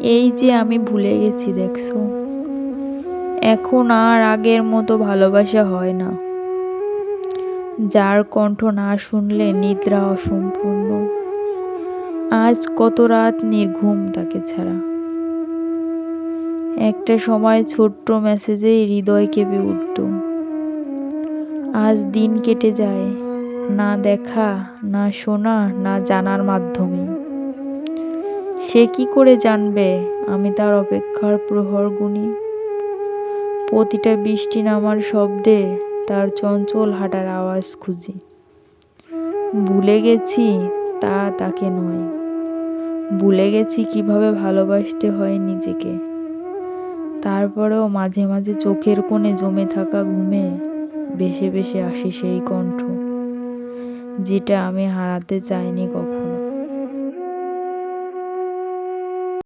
এই যে আমি ভুলে গেছি দেখছো, এখন আর আগের মতো ভালোবাসা হয় না। যার কণ্ঠ না শুনলে নিদ্রা অসম্পূর্ণ। আজ কত রাত নির্ঘুম তাকে ছাড়া। একটা সময় ছোট্ট মেসেজেই হৃদয় কেঁপে উঠত। আজ দিন কেটে যায় না দেখা, না শোনা, না জানার মাধ্যমে। সে কি করে জানবে আমি তার অপেক্ষার প্রহর গুনি? প্রতিটা বৃষ্টি নামার শব্দে তার চঞ্চল হাঁটার আওয়াজ খুঁজি। ভুলে গেছি তা তাকে নয়, ভুলে গেছি কিভাবে ভালোবাসতে হয় নিজেকে। তারপরেও মাঝে মাঝে চোখের কোণে জমে থাকা ঘুমে ভেসে ভেসে আসে সেই কণ্ঠ, যেটা আমি হারাতে চাইনি কখনো।